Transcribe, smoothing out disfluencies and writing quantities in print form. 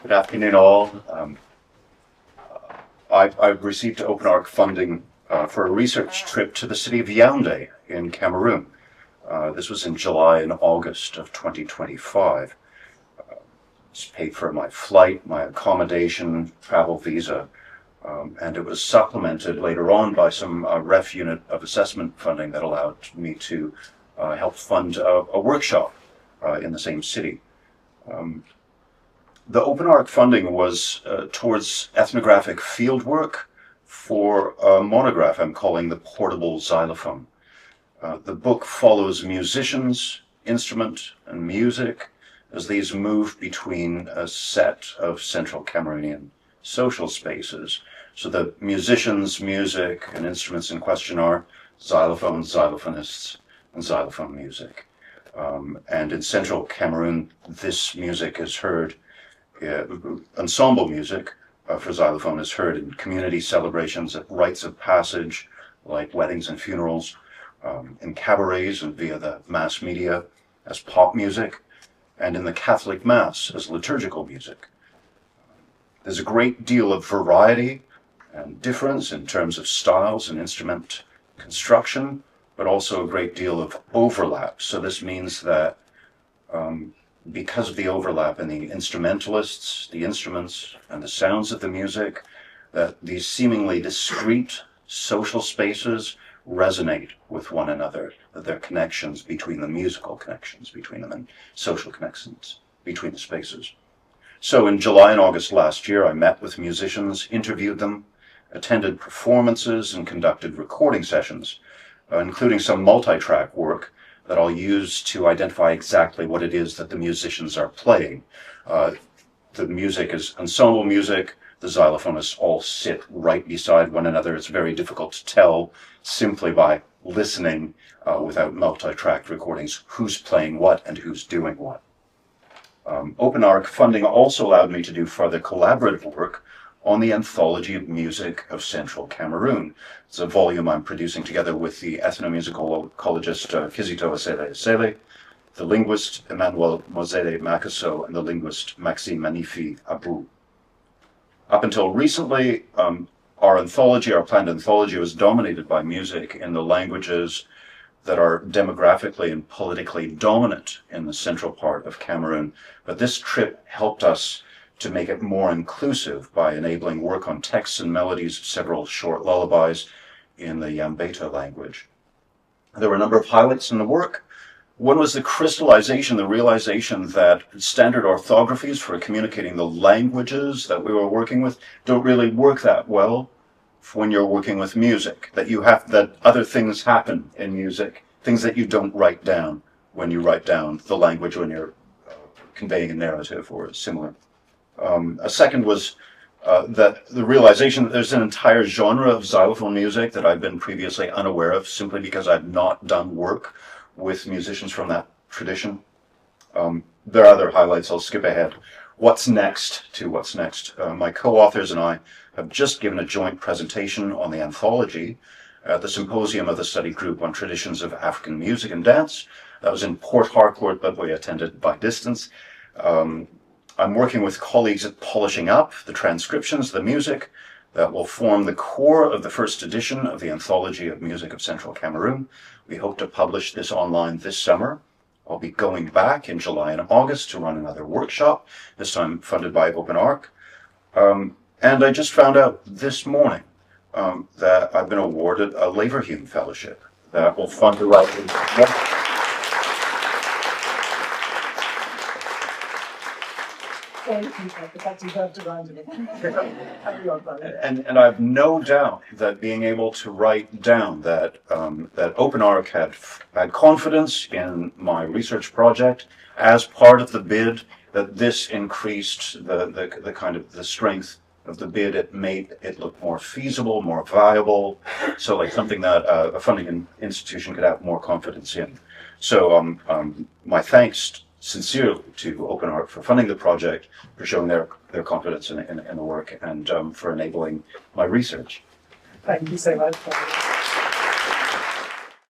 Good afternoon, all. I've received OpenARC funding for a research trip to the city of Yaoundé in Cameroon. This was in July and August of 2025. It's paid for my flight, my accommodation, travel visa, and it was supplemented later on by some REF unit of assessment funding that allowed me to help fund a workshop in the same city. The OpenARC funding was towards ethnographic fieldwork for a monograph I'm calling The Portable Xylophone. The book follows musicians, instrument, and music as these move between a set of central Cameroonian social spaces. So the musicians, music, and instruments in question are xylophones, xylophonists, and xylophone music. And in central Cameroon, this music is heard, ensemble music for xylophone is heard in community celebrations at rites of passage, like weddings and funerals, in cabarets and via the mass media as pop music, and in the Catholic Mass as liturgical music. There's a great deal of variety and difference in terms of styles and instrument construction, but also a great deal of overlap. So this means that because of the overlap in the instrumentalists, the instruments, and the sounds of the music, that these seemingly discrete social spaces resonate with one another, that there are connections between them, musical connections between them, and social connections between the spaces. So in July and August last year, I met with musicians, interviewed them, attended performances, and conducted recording sessions, including some multi-track work that I'll use to identify exactly what it is that the musicians are playing. The music is ensemble music. The xylophonists all sit right beside one another. It's very difficult to tell simply by listening without multi-track recordings who's playing what and who's doing what. OpenARC funding also allowed me to do further collaborative work on the Anthology of Music of Central Cameroon. It's a volume I'm producing together with the ethnomusicologist Kizito Asele, the linguist Emmanuel Mozele Makaso, and the linguist Maxime Manifi Abou. Up until recently, our planned anthology was dominated by music in the languages that are demographically and politically dominant in the central part of Cameroon. But this trip helped us to make it more inclusive by enabling work on texts and melodies of several short lullabies in the Yambeta language. There were a number of highlights in the work. One was the crystallization, the realization that standard orthographies for communicating the languages that we were working with don't really work that well when you're working with music, that other things happen in music, things that you don't write down when you write down the language when you're conveying a narrative or similar. A second was that the realization that there's an entire genre of xylophone music that I've been previously unaware of simply because I've not done work with musicians from that tradition. There are other highlights, I'll skip ahead. What's next? My co-authors and I have just given a joint presentation on the anthology at the Symposium of the Study Group on Traditions of African Music and Dance. That was in Port Harcourt, but we attended by distance. I'm working with colleagues at polishing up the transcriptions, the music that will form the core of the first edition of the Anthology of Music of Central Cameroon. We hope to publish this online this summer. I'll be going back in July and August to run another workshop, this time funded by OpenARC. And I just found out this morning that I've been awarded a Leverhulme Fellowship that will fund the writing. And I have no doubt that being able to write down that OpenARC had confidence in my research project as part of the bid, that this increased the kind of the strength of the bid. It made it look more feasible, more viable, so like something that a funding institution could have more confidence in. So my thanks sincerely to OpenARC for funding the project, for showing their confidence in the work, and for enabling my research. Thank you so much.